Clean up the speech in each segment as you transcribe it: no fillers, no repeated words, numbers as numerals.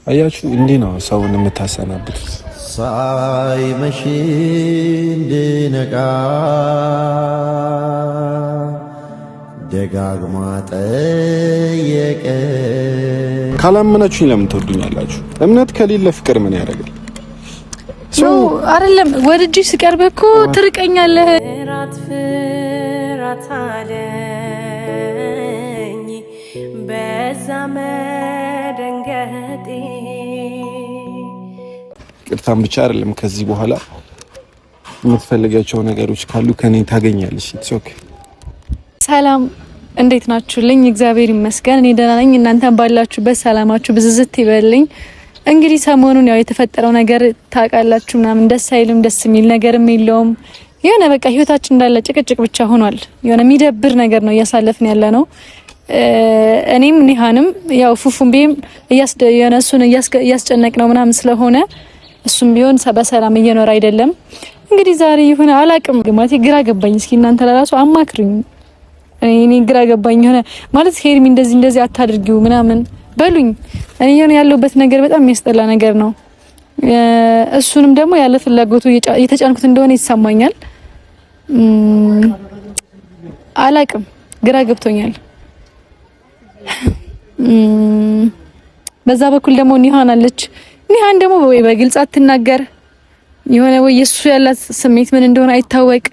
አያችሁ እንዲህ ነው ሰውን የምታሰናብቱት። ሳይመሽ እንድነቃ ደጋግማ ጠየቀ። ካላመናችሁኝ ለምን ትወዱኛላችሁ? እምነት ከሌለ ፍቅር ምን ያደርጋል? አይደለም ወድጄ ስቀርብ እኮ ትርቀኛለህ። ራት አለኝ በዛ መደንገጤ። ቅርታም ብቻ አይደለም ከዚህ በኋላ የምትፈልጋቸው ነገሮች ካሉ ከኔ ታገኛለሽ። ኦኬ። ሰላም እንዴት ናችሁልኝ? እግዚአብሔር ይመስገን እኔ ደህና ነኝ። እናንተም ባላችሁበት ሰላማችሁ ብዝዝት ይበልኝ። እንግዲህ ሰሞኑን ያው የተፈጠረው ነገር ታውቃላችሁ ምናምን ደስ አይልም፣ ደስ የሚል ነገርም የለውም። የሆነ በቃ ህይወታችን እንዳለ ጭቅጭቅ ብቻ ሆኗል። የሆነ የሚደብር ነገር ነው እያሳለፍን ያለ ነው። እኔም ኒሃንም ያው ፉፉም ቢም እሱን እያስጨነቅ ነው ምናምን ስለሆነ እሱም ቢሆን በሰላም እየኖረ አይደለም። እንግዲህ ዛሬ የሆነ አላቅም ማለት ግራ ገባኝ። እስኪ እናንተ ለራሱ አማክሩኝ። እኔ ግራ ገባኝ። የሆነ ማለት ሄርሚ እንደዚህ አታድርጊው ምናምን በሉኝ። እኔ የሆነ ያለውበት ነገር በጣም የሚያስጠላ ነገር ነው። እሱንም ደግሞ ያለ ፍላጎቱ የተጫንኩት እንደሆነ ይሰማኛል። አላቅም ግራ ገብቶኛል። በዛ በኩል ደግሞ ኒሃን አለች። ኒሃን ደግሞ ወይ በግልጽ አትናገር የሆነ ወይ የሱ ያላት ስሜት ምን እንደሆነ አይታወቅ።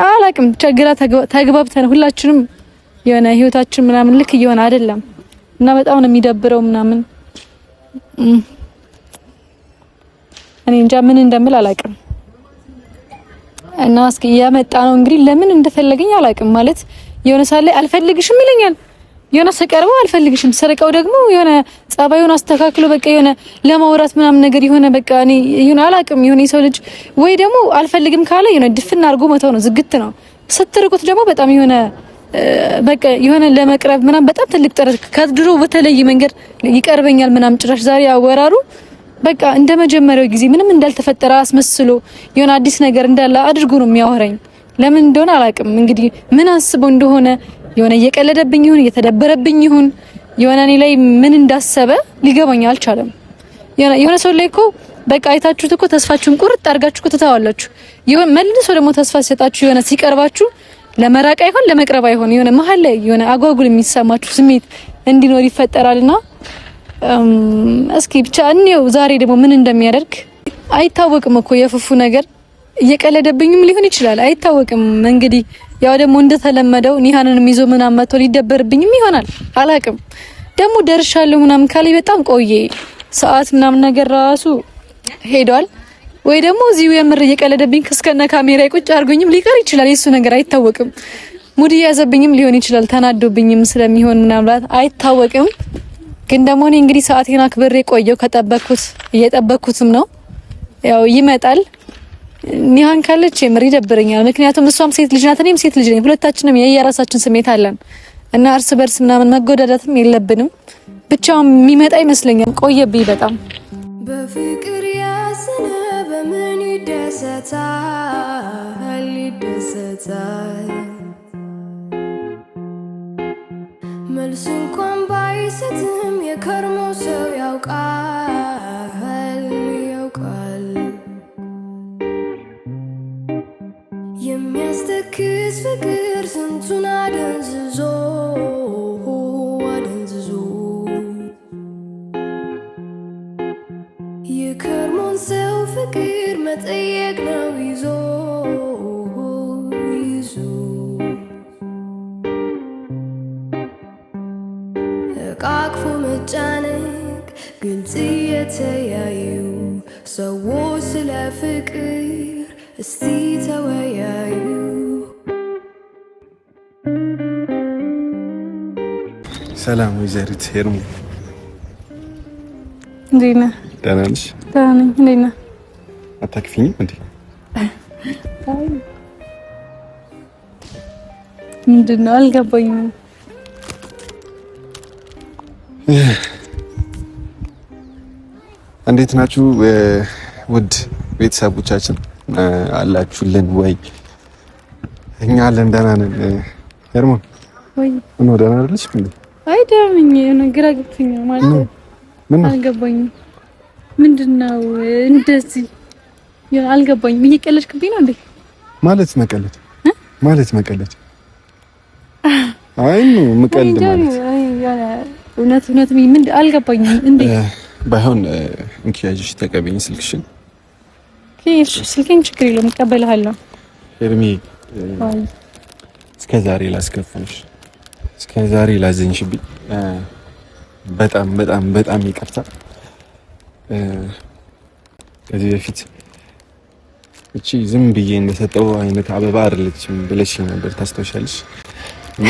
አላቅም ብቻ ግራ ተግባብተን ሁላችንም የሆነ ህይወታችን ምናምን ልክ እየሆነ አይደለም እና በጣም ነው የሚደብረው ምናምን። እኔ እንጃ ምን እንደምል አላቅም። እና እስኪ ያመጣ ነው እንግዲህ ለምን እንደፈለገኝ አላቅም። ማለት የሆነ ሳለ አልፈልግሽም ይለኛል፣ የሆነ ሰቀርበው አልፈልግሽም፣ ሰረቀው ደግሞ የሆነ ጸባዩን አስተካክሎ በቃ የሆነ ለማውራት ምናምን ነገር የሆነ በቃ እኔ የሆነ አላቅም። የሆነ የሰው ልጅ ወይ ደግሞ አልፈልግም ካለ የሆነ ድፍና አድርጎ መተው ነው፣ ዝግት ነው። ስትርቁት ደግሞ በጣም የሆነ በቃ የሆነ ለመቅረብ ምናምን በጣም ትልቅ ጥረት ከድሮ በተለየ መንገድ ይቀርበኛል ምናምን። ጭራሽ ዛሬ አወራሩ በቃ እንደ መጀመሪያው ጊዜ ምንም እንዳልተፈጠረ አስመስሎ የሆነ አዲስ ነገር እንዳለ አድርጎ ነው የሚያወራኝ። ለምን እንደሆነ አላቅም። እንግዲህ ምን አስበው እንደሆነ የሆነ እየቀለደብኝ ይሁን እየተደበረብኝ ይሁን የሆነ እኔ ላይ ምን እንዳሰበ ሊገባኝ አልቻለም። የሆነ ሰው ላይ እኮ በቃ አይታችሁት እኮ ተስፋችሁን ቁርጥ አድርጋችሁ እኮ ትተዋላችሁ። የሆነ መልሶ ደግሞ ተስፋ ሲሰጣችሁ የሆነ ሲቀርባችሁ ለመራቅ አይሆን ለመቅረብ አይሆን የሆነ መሀል ላይ የሆነ አጓጉል የሚሰማችሁ ስሜት እንዲኖር ይፈጠራልና እስኪ ብቻ እንየው ዛሬ ደግሞ ምን እንደሚያደርግ አይታወቅም እኮ የፉፉ ነገር እየቀለደብኝም ሊሆን ይችላል፣ አይታወቅም። እንግዲህ ያው ደግሞ እንደተለመደው ኒሃንንም ይዞ ምናምን መጥቶ ሊደበርብኝም ይሆናል፣ አላቅም። ደግሞ ደርሻለሁ ምናምን ካለኝ በጣም ቆየ ሰዓት ምናምን ነገር ራሱ ሄዷል። ወይ ደግሞ እዚሁ የምር እየቀለደብኝ ከስከነ ካሜራ ቁጭ አድርጎኝም ሊቀር ይችላል። የሱ ነገር አይታወቅም። ሙድ ያዘብኝም ሊሆን ይችላል፣ ተናዶብኝም ስለሚሆን ምናምን አይታወቅም። ግን ደግሞ እኔ እንግዲህ ሰዓቴን አክብሬ ቆየው ከጠበኩት እየጠበኩትም ነው። ያው ይመጣል። ኒሃን ካለች የምር ይደብረኛል። ምክንያቱም እሷም ሴት ልጅ ናት፣ እኔም ሴት ልጅ ነኝ። ሁለታችንም የየራሳችን ስሜት አለን እና እርስ በርስ ምናምን መጎዳዳትም የለብንም። ብቻው የሚመጣ ይመስለኛል። ቆየብኝ በጣም በፍቅር ያዘነ በምን ይደሰታል መልስ እንኳን ባይሰጥም የከርሞ ሰው ያውቃል የሚያስተክስ ፍቅር ስንቱን አደንዝዞ የከርሞን ሰው ፍቅር መጠየቅ ነው ይዞ እቃቅፎ መጫነቅ ግልጽ የተያዩ ሰዎች ስለ ፍቅር እስቲ ተወያዩ። ሰላም ወይዘሪት ሄርሙ፣ እንዴት ነህ? ደህና ነሽ? ደህና ነኝ። እንዴት ነህ? አታክፊኝም እንዴ? ምንድን ነው አልገባኝም። እንዴት ናችሁ ውድ ቤተሰቦቻችን? አላችሁልን ወይ? እኛ አለን፣ ደህና ነን። ሄርሞን ወይ ነው ደህና አይደለሽ እንዴ? አይ ደህና ነኝ። የሆነ ግራ ገብቶኛል ማለት አልገባኝም። ምንድነው እንደዚህ አልገባኝም። እየቀለድክብኝ ነው እንዴ? ማለት መቀለድ አይ ነው መቀለድ ማለት እውነት ምን አልገባኝም። እንዴ ባይሆን እንኪያጅሽ ተቀበኝ ስልክሽን። ስልኬን ችግር የለውም እቀበልሃለሁ። ሄርሚ እስከዛሬ ላስከፋሽ፣ እስከዛሬ ላዘንሽብኝ በጣም ይቅርታ። ከዚህ በፊት እቺ ዝም ብዬ እንደሰጠው አይነት አበባ አይደለችም ብለሽ ነበር ታስታውሻለሽ? እና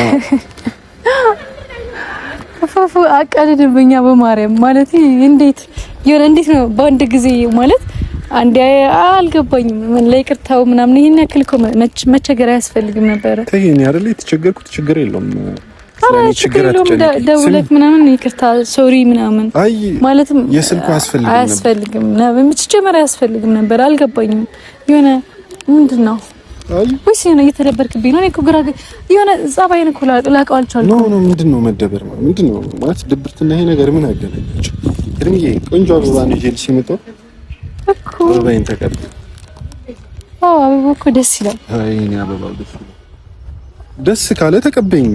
ከፋፉ አቀልድብኛ በማርያም ማለት እንዴት ነው በአንድ ጊዜ ማለት አንዴ አልገባኝም። ምን ለይቅርታው ምናምን ይሄን ያክል እኮ መቸገር አያስፈልግም ነበር። ተይኝ አይደል? የተቸገርኩት ችግር የለውም። ችግር የለውም። ደውለህ ምናምን ይቅርታ ሶሪ ምናምን ማለትም የስልኩ አያስፈልግም ነበር። አልገባኝም። የሆነ ምንድነው ወይስ የሆነ እየተደበርክብኝ ነው? እኔ እኮ ግራ የሆነ ጸባይን እኮ ላውቀው አልቻልኩም። ኖ ምንድነው መደበር ማለት ምንድነው ማለት ድብርትና ይሄ ነገር ምን አገናኛቸው? እድሜዬ ቆንጆ አበባ ነው ይዤልሽ የመጣው እኮ አበባዬን ተቀበል። አበባው እኮ ደስ ይላል። አይ እኔ አበባው ደስ ካለ ተቀበኝ።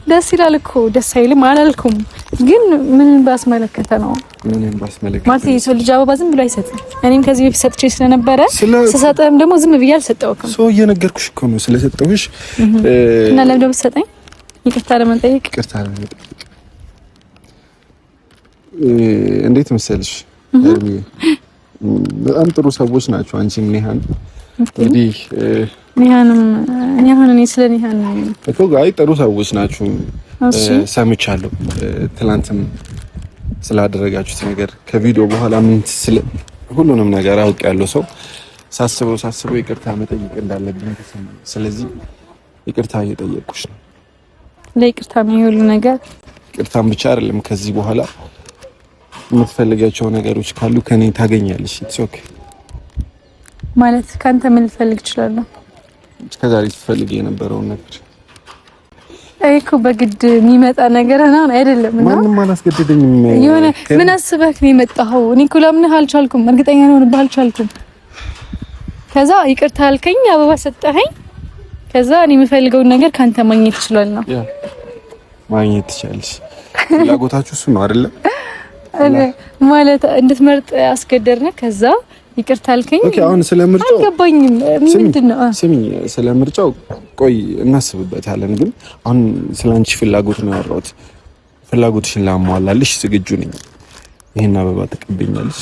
ደስ ይላል እኮ ደስ አይልም አላልኩም፣ ግን ምንን ባስመለከተ ነው? ማለት የሰው ልጅ አበባ ዝም ብሎ አይሰጥም። እኔም ከዚህ በፊት ሰጥቼ ስለነበረ ስሰጥህም ደግሞ ዝም ብዬ አልሰጠውኩም። ሰው እየነገርኩሽ እኮ ነው ስለሰጠሁሽ። እና ለምን ደግሞ ሰጠኝ? ይቅርታ ለመጠየቅ እንዴት መሰልሽ በጣም ጥሩ ሰዎች ናቸው። አንቺም ኒሃን እንግዲህ ኒሃን እኔ ስለ ኒሃን እኮ ጋይ ጥሩ ሰዎች ናችሁ ሰምቻለሁ። ትላንትም ስላደረጋችሁት ነገር ከቪዲዮ በኋላ ምን ሁሉንም ነገር አውቄያለሁ። ሰው ሳስበው ይቅርታ መጠየቅ እንዳለብኝ ተሰማኝ። ስለዚህ ይቅርታ እየጠየቅኩሽ ነው። ለይቅርታ ነው ሁሉ ነገር። ይቅርታም ብቻ አይደለም፣ ከዚህ በኋላ የምትፈልጋቸው ነገሮች ካሉ ከኔ ታገኛለሽ። ኢትስ ኦኬ ማለት ካንተ ምን ልፈልግ እችላለሁ? እስከዛሬ ስትፈልጊ የነበረውን ነገር እኮ በግድ የሚመጣ ነገር ነው አይደለም። እና ማንንም አላስገድደኝም። የሆነ ምን አስበህ ነው የመጣኸው? እኔ እኮ ላምንህ አልቻልኩም፣ እርግጠኛ ልሆንብህ አልቻልኩም። ከዛ ይቅርታ አልከኝ፣ አበባ ሰጠኸኝ። ከዛ እኔ የምፈልገውን ነገር ካንተ ማግኘት እችላለሁ። ማግኘት ትችላለሽ። ፍላጎታችሁ እሱ ነው አይደለ? ማለት እንድትመርጥ አስገደድነ። ከዛ ይቅርታ አልከኝ። ኦኬ አሁን ስለምርጫው አልገባኝም። ምንድነው? ስሚ ስለምርጫው ቆይ እናስብበታለን። ግን አሁን ስላንቺ ፍላጎት ነው ያወራሁት። ፍላጎትሽን ላሟላልሽ ዝግጁ ነኝ። ይሄን አበባ ተቀበኛለሽ?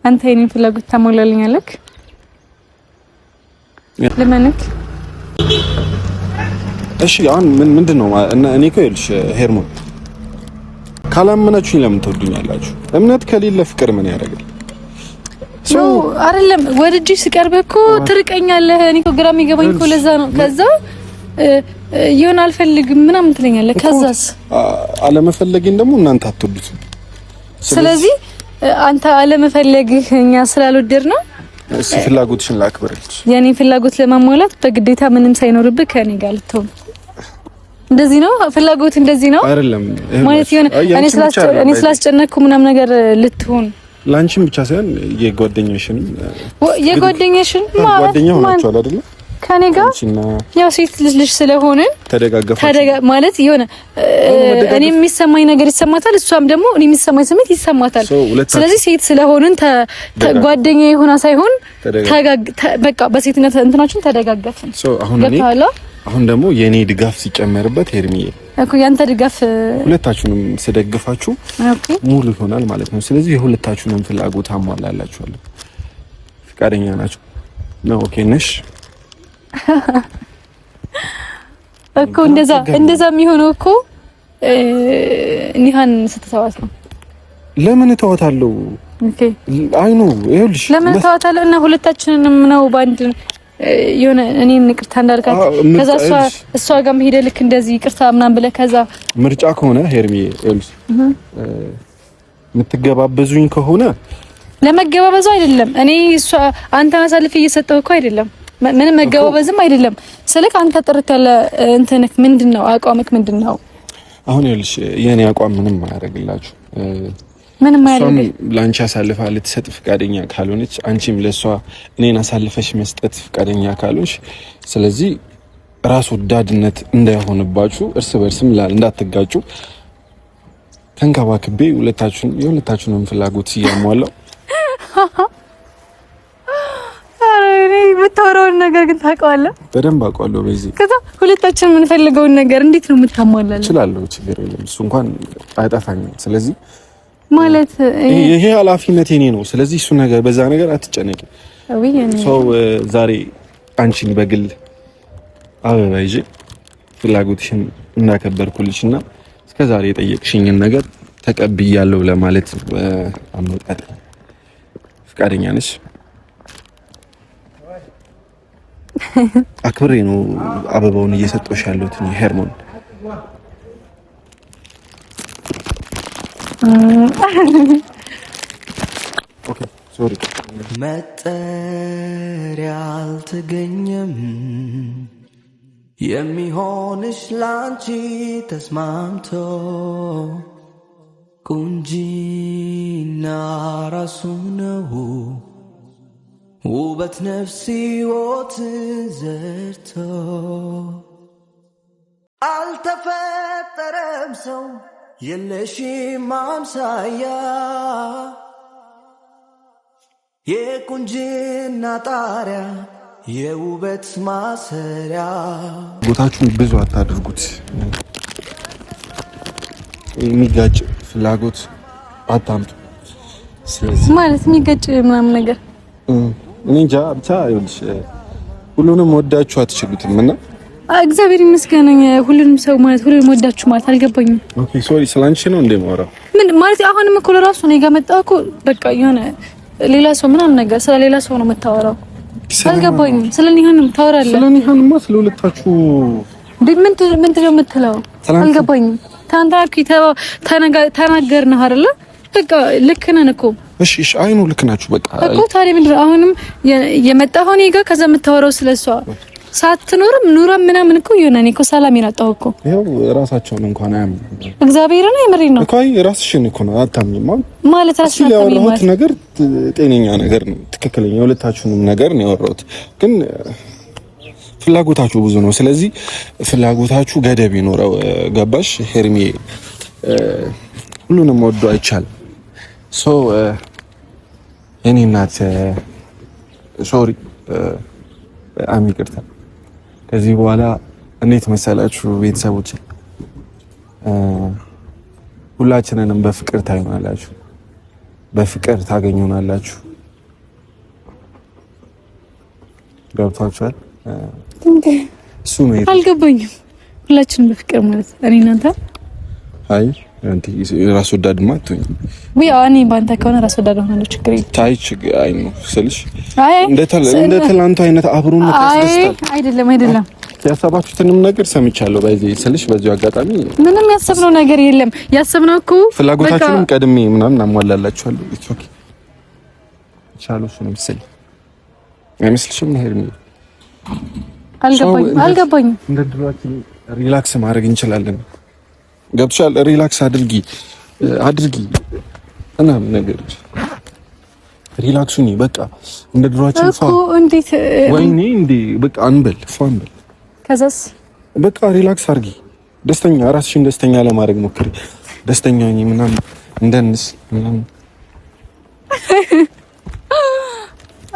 አንተ የኔን ፍላጎት ታሟላልኛለህ? ለማንክ እሺ አሁን ምንድነው? እኔ እኮ ይልሽ ሄርሞን ካላመናችሁኝ ለምን ትወዱኛላችሁ? እምነት ከሌለ ፍቅር ምን ያደርጋል? አይደለም ወድጄ ስቀርብ እኮ ትርቀኛለህ። እኔ እኮ ግራ የሚገባኝ እኮ ለዛ ነው። ከዛ ይሆን አልፈልግም ምናምን ትለኛለህ። ከዛስ አለመፈለግን ደግሞ እናንተ አትወዱትም። ስለዚህ አንተ አለመፈለግህ እኛ ስላልወደድ ነው። እሱ ፍላጎትሽን ላክብርልሽ። የኔ ፍላጎት ለማሟላት በግዴታ ምንም ሳይኖርብህ ከኔ ጋር ልትሆን እንደዚህ ነው ፍላጎት? እንደዚህ ነው አይደለም ማለት የሆነ እኔ ስላስጨነቅኩ ምናምን ነገር ልትሆን ላንቺም ብቻ ሳይሆን የጓደኛሽን ጓደኛው ናቸው አይደል? ከኔ ጋር ያው ሴት ልጅ ስለሆንን ማለት የሆነ እኔ የሚሰማኝ ነገር ይሰማታል፣ እሷም ደግሞ እኔ የሚሰማኝ ስሜት ይሰማታል። ስለዚህ ሴት ስለሆንን ጓደኛ የሆነ ሳይሆን በቃ በሴትነት እንትናችን ተደጋገፍን። አሁን ደግሞ የኔ ድጋፍ ሲጨመርበት ሄርሚዬ እኮ ያንተ ድጋፍ ሁለታችሁንም ስደግፋችሁ ሙሉ ይሆናል ማለት ነው። ስለዚህ የሁለታችሁንም ፍላጎት አሟላላችኋለሁ። ፍቃደኛ ናችሁ ነው? ኦኬ ነሽ እኮ እንደዛ የሚሆነው እኮ ኒሃን ስትተዋት ነው። ለምን እተዋታለሁ? ኦኬ አይ ነው ይኸውልሽ፣ ለምን እተዋታለሁ? እና ሁለታችንንም ነው ባንድ የሆነ እኔን ይቅርታ እንዳልካት ከዛ እሷ ጋር መሄድ ልክ እንደዚህ ይቅርታ ምናምን ብለህ ከዛ ምርጫ ከሆነ ሄርሚዬ ይኸውልሽ፣ የምትገባበዙኝ ከሆነ ለመገባበዙ አይደለም። እኔ እሷ አንተን አሳልፌ እየሰጠሁ እኮ አይደለም። ምንም መገባበዝም አይደለም። ስለክ አንተ ጥርት ያለ እንትንክ ምንድነው? አቋምክ ምንድነው? አሁን ይኸውልሽ የኔ አቋም ምንም አያደርግላችሁ። ምንም አያደርግ ላንቺ አሳልፋ ልትሰጥ ፍቃደኛ ካልሆነች አንቺም ለሷ እኔን አሳልፈሽ መስጠት ፍቃደኛ ካልሆንሽ ስለዚህ ራስ ወዳድነት እንዳይሆንባችሁ እርስ በርስም እንዳትጋጩ ተንከባክቤ የሁለታችሁንም ፍላጎት ሲያሟላው የምታወራውን ነገር ግን ታውቀዋለህ? በደንብ አውቀዋለሁ። በዚህ ከዛ ሁለታችን የምንፈልገውን ነገር እንዴት ነው የምታሟላለን? እችላለሁ፣ ችግር የለም። እሱ እንኳን አያጠፋኝም። ስለዚህ ማለት ይሄ ኃላፊነት የኔ ነው። ስለዚህ እሱ ነገር በዛ ነገር አትጨነቂ። ሰው ዛሬ አንቺን በግል አበባ ይዤ ፍላጎትሽን እንዳከበርኩልሽና እስከዛሬ የጠየቅሽኝን ነገር ተቀብያለሁ ለማለት አመጣጥ ፍቃደኛ ነሽ? አክብሬ ነው አበባውን እየሰጠሁሽ ያለሁት ሄርሞን። ኦኬ ሶሪ። መጠሪያ አልተገኘም የሚሆንሽ ላንቺ ተስማምቶ ቁንጂና ራሱ ነው ውበት ነፍስ ሕይወት ዘርቶ አልተፈጠረም ሰው የለሽም አምሳያ የቁንጂና ጣሪያ የውበት ማሰሪያ። ቦታችሁን ብዙ አታድርጉት። የሚጋጭ ፍላጎት አታምጡ። ስለዚህ ማለት የሚጋጭ ምናምን ነገር እኔ እንጃ ብቻ ይኸውልሽ ሁሉንም ወዳችሁ አትችሉትም እና እግዚአብሔር ይመስገን ሁሉንም ሰው ማለት ሁሉንም ወዳችሁ ማለት አልገባኝም። ኦኬ ሶሪ። ስላንቺ ነው እንደ ማውራው ምን ማለት አሁንም እኮ ለራሱ ነው ጋር መጣሁ እኮ በቃ የሆነ ሌላ ሰው ምናምን ነገር ስለ ሌላ ሰው ነው የምታወራው። አልገባኝም። ስለኔ ሆነም ታወራለህ። ስለኔ ሆነማ ስለሁለታችሁ ምን ነው የምትለው? አልገባኝም። ተናገርነህ አይደለ? በቃ ልክ ነን እኮ። እሺ አይ ነው ልክ ናችሁ። በቃ እኮ ታዲያ ምንድን ነው አሁንም የመጣኸው እኔ ጋር ከዛ የምታወራው ስለሷ ሳትኖርም ኑረም ምናምን እኮ የሆነ እኔ እኮ ሰላም ይናጣው እኮ ይኸው ራሳቸውን እንኳን አያምኑ። እግዚአብሔር ነው የምሬን ነው እኮ አይ ራስሽን እኮ ነው አታምኚም ማለት ራስሽን ያወራሁት ነገር ጤነኛ ነገር ነው። ትክክለኛ የሁለታችሁንም ነገር ነው ያወራሁት። ግን ፍላጎታችሁ ብዙ ነው። ስለዚህ ፍላጎታችሁ ገደብ ይኖረው። ገባሽ ሄርሜ? ሁሉንም ወዶ አይቻልም። ሶ የኔ እናት ሶሪ በጣም ይቅርታ። ከዚህ በኋላ እንዴት መሰላችሁ ቤተሰቦች፣ ሁላችንንም በፍቅር ታዩናላችሁ፣ በፍቅር ታገኙናላችሁ። ገብቷችኋል? እሱ ነው አልገባኝም። ሁላችንም በፍቅር ማለት እኔ እናንተ አይ አንተ ራስ ወዳድማ አትሆኝ ወይ? እኔ ባንተ ከሆነ ራስ ወዳድ ሆነ ችግር የለም። ታይ ችግር አይ ነው ስልሽ እንደ ትላንቱ አይነት አብሮነት ያስደስታል። አይደለም ያሰባችሁትንም ነገር ሰምቻለሁ። በዚህ ስልሽ በዚህ አጋጣሚ ምንም ያሰብነው ነገር የለም። ያሰብነው እኮ ፍላጎታችሁንም ቀድሜ ምናምን አሟላላችኋለሁ። ኢትስ ኦኬ ቻሉስ ነው ምስል አይመስልሽም? ሄርሜ አልገባኝም። እንደ ድሮአችን ሪላክስ ማድረግ እንችላለን። ገብቶሻል? ሪላክስ አድርጊ እና ነገር ሪላክሱኝ በቃ እንደ ድሮአችን ፋ እንዴት ወይኔ እንዴ በቃ አንበል ፋንበል ከዛስ በቃ ሪላክስ አድርጊ። ደስተኛ ራስሽን ደስተኛ ለማድረግ ሞክሪ። ደስተኛ ነኝ ምናምን እንደንስ ምናምን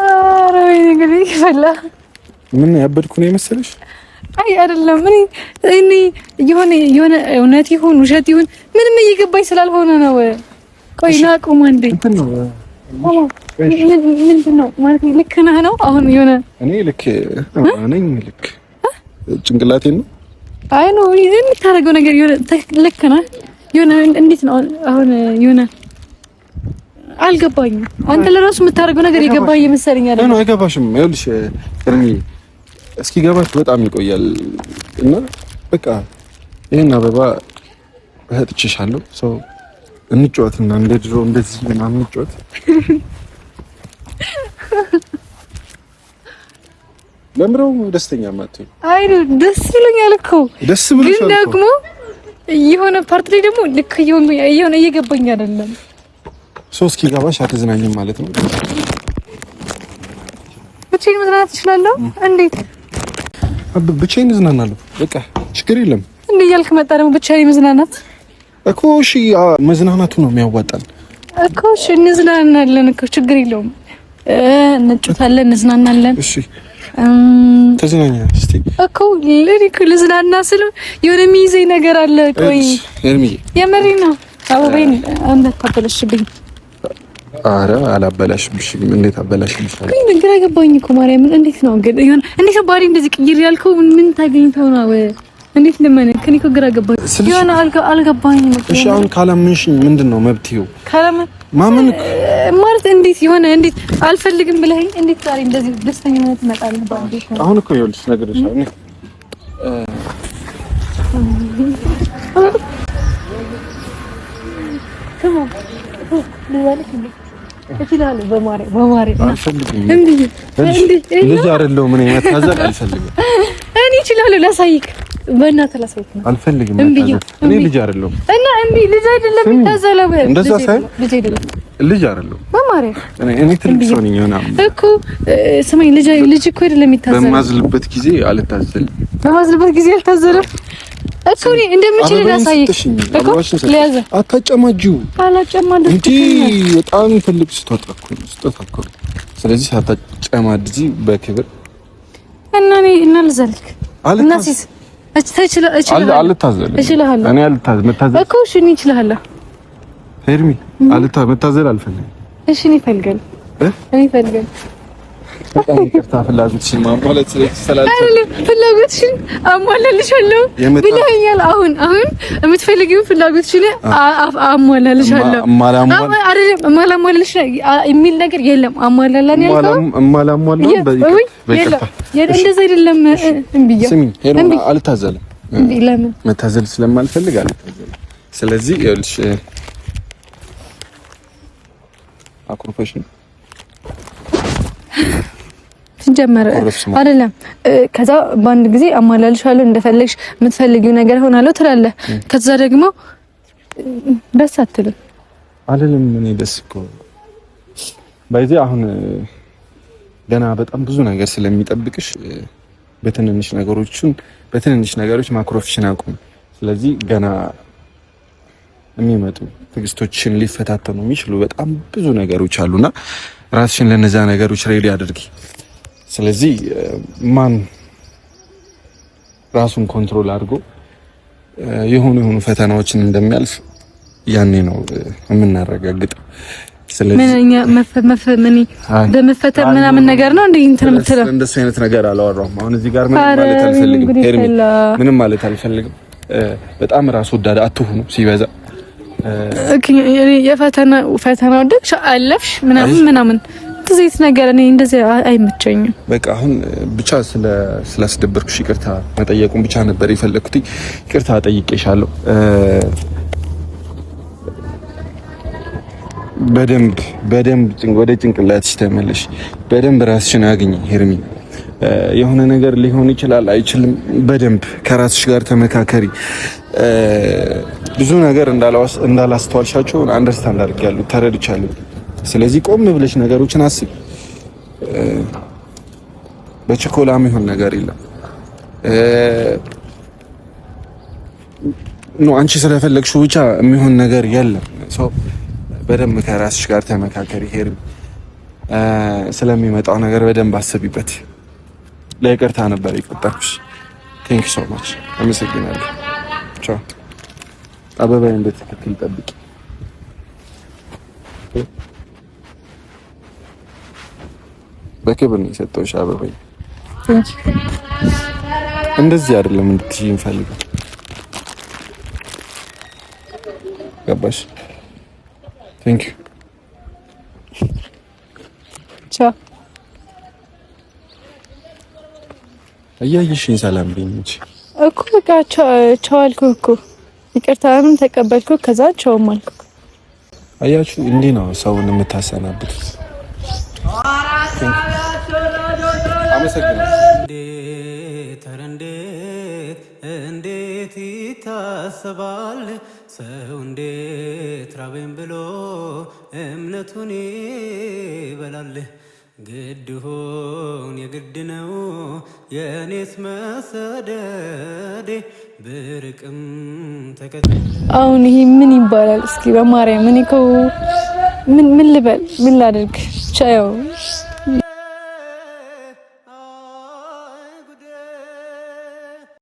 አረ እንግዲህ ፈላ ምን ያበድኩ ነው የመሰለሽ? አይ አይደለም። እኔ የሆነ እውነት ይሁን ውሸት ይሁን ምንም እየገባኝ ስላልሆነ ነው። ቆይ ና ቁም አንዴ። ምንድን ነው ማለት ልክ ነህ ነው? አሁን የሆነ እኔ ልክ ነኝ ልክ ጭንቅላቴን ነው። አይ ነው የምታደርገው ነገር የሆነ ልክ ነህ። የሆነ እንዴት ነው አሁን የሆነ አልገባኝም። አንተ ለራሱ የምታደርገው ነገር የገባኝ መሰለኝ አይደል? ነው አይገባሽም። ይኸውልሽ እርሚ እስኪገባሽ በጣም ይቆያል እና በቃ ይሄን አበባ እህጥችሻለሁ። ሰው እንጫወትና እንደ ድሮ እንደዚህ ምናምን እንጫወት። ለምረው ደስተኛ ማለት አይ ደስ ብሎኛል እኮ ደስ ብሎሻል። ግን ደግሞ የሆነ ፓርት ላይ ደግሞ ልክ የሆነ እየገባኝ አይደለም። እስኪ ገባሽ አትዝናኝም ማለት ነው? ብቻዬን መዝናናት እችላለሁ። እንዴት? ብቻዬን እዝናናለሁ። በቃ ችግር የለም። እንዴ እያልክ መጣ ደግሞ ብቻዬን መዝናናት እኮ። እሺ መዝናናቱ ነው የሚያዋጣን እኮ። እሺ እንዝናናለን እኮ ችግር የለውም። እንጫወታለን፣ እንዝናናለን። እሺ ተዝናኛ እስቲ እኮ ለሪኩ ልዝናና ስለ የሆነ የሚይዘኝ ነገር አለ። ቆይ ኤርሚዬ የምሬ ነው። አበባዬን እንዳታበላሽብኝ። ኧረ አላበላሽብሽም። እንዴት አበላሽብሻለሁ? ግን ግራ ገባኝ እኮ ማርያምን። እንዴት ነው ግን ይሁን እንዴት ነው ባሪ እንደዚህ ቅይር ያልከው? ምን ታገኝተው ነው? እንዴት ለማን ከኔ እኮ ግራ ገባኝ። ይሁን አልገባኝም። እሺ አሁን ካላመንሽኝ ምንድነው መብትው? ማመን ማለት እንዴት ይሆነ? እንዴት አልፈልግም ብለኸኝ እንዴት ዛሬ እንደዚህ ደስተኛነት ትመጣለህ? ባንዴ አሁን እኮ ይኸውልሽ ነግሬሻለሁ። ልጅ አይደለሁም እኔ መታዘል አልፈልግም። እኔ እችላለሁ ላሳይክ። በእናትህ ላሳይክ ነው። አልፈልግም መታዘል። እኔ ልጅ አይደለሁም እና እንዴ ልጅ አይደለም የሚታዘለው። እንደዛ ሳይሆን ልጅ አይደለም ልጅ አይደለሁም በማርያም እኔ ትልቅ ሰው ነኝ እኮ። ስማኝ ልጅ እኮ አይደለም የሚታዘለው። በማዝልበት ጊዜ አልታዘልም። በማዝልበት ጊዜ አልታዘልም እኮ። እኔ እንደምችል ላሳይክ እኮ። ለያዘ አታጨማጂው። አላጨማድም እንጂ በጣም ትልቅ ስጦታ እኮ። ስለዚህ ሳታጨማድጂ በክብር እና ልዘልክ እና ሲስ አልታዘልም። እኔ አልታዘል መታዘል እኮ። እሺ እኔ እችላለሁ ሄርሚ መታዘል አልፈልግም። እሺ እኔ እፈልጋለሁ በጣም ይቅርታ። ፍላጎትሽን ማሟላት ፍላጎትሽን አሟላልሻለሁ ብለኸኛል። አሁን የምትፈልጊውን ፍላጎትሽን አሟላልሻለሁ። ማላሟላልሽ የሚል ነገር የለም። አሟላላን ያልከው እንደዛ አይደለም። ሄርሚ አልታዘልም። ለምን? መታዘል ስለማልፈልግ አልታዘልም። ስለዚህ ይኸውልሽ አኩርፈሽን ጀመረ አይደለም። ከዛ በአንድ ጊዜ አሟላልሻለሁ እንደፈለግሽ የምትፈልጊው ነገር ሆናለሁ ትላለህ። ከዛ ደግሞ ደስ አትልም አይደለም? እኔ ደስ እኮ ባይዜ አሁን ገና በጣም ብዙ ነገር ስለሚጠብቅሽ በትንንሽ ነገሮች ማኩረፍሽን አቁም። ስለዚህ ገና የሚመጡ ትዕግስቶችን ሊፈታተኑ የሚችሉ በጣም ብዙ ነገሮች አሉና ራስሽን ለነዛ ነገሮች ሬዲ አድርጊ። ስለዚህ ማን ራሱን ኮንትሮል አድርጎ የሆኑ ፈተናዎችን እንደሚያልፍ ያኔ ነው የምናረጋግጠው። ስለዚህ በመፈተን ምናምን ነገር ነው እንዴ እንትን የምትለው? እንደሱ አይነት ነገር አላወራሁም። አሁን እዚህ ጋር ምንም ማለት አልፈልግም ሄርሚ፣ ምንም ማለት አልፈልግም። በጣም ራስ ወዳድ አትሁኑ ሲበዛ። ፈተና ወደቅሽ አለፍሽ ምናምን ዘይት ነገር እኔ እንደዚህ አይመቸኝም። በቃ አሁን ብቻ ስላስደበርኩሽ ይቅርታ መጠየቁን ብቻ ነበር የፈለኩት። ይቅርታ ጠይቄሻለሁ። በደንብ ወደ ጭንቅላትሽ ተመለሽ። በደንብ ራስሽን አግኝ ሄርሚ። የሆነ ነገር ሊሆን ይችላል አይችልም። በደንብ ከራስሽ ጋር ተመካከሪ። ብዙ ነገር እንዳላስተዋልሻቸው አንደርስታንድ አድርጌያለሁ፣ ተረድቻለሁ። ስለዚህ ቆም ብለሽ ነገሮችን አስቢ። በችኮላ የሚሆን ነገር የለም። አንቺ ስለፈለግሽው ብቻ የሚሆን ነገር የለም። በደንብ ከራስሽ ጋር ተመካከሪ ሄርሚ። ስለሚመጣው ነገር በደንብ አስቢበት። ለይቅርታ ነበር የቆጠርኩሽ። ቴንክ ዩ ሶ ማች። አመሰግናለሁ። ቻው። አበባዬን በትክክል ጠብቂ። በክብር ነው የሰጠሁሽ አበባዬ። እንደዚህ አይደለም እንድትይኝ ፈልገው። ገባሽ? ቴንክ ዩ። ቻው። እያየሽኝ ሰላም ብኝ እንጂ እኮ በቃ ቻው አልኩህ እኮ። ይቅርታንም ተቀበልኩ፣ ከዛ ቻውም አልኩህ። አያችሁ፣ እንዲህ ነው ሰውን የምታሰናብቱት። አመሰግናለሁ። እንዴት ይታሰባል ሰው እንዴት ራበኝ ብሎ እምነቱን ይበላል ግድሆን የግድ ነው የኔስ መሰደዴ ብርቅም ተከተ አሁን ይሄ ምን ይባላል እስኪ በማርያም እኔ እኮ ምን ልበል ምን ላድርግ ቻው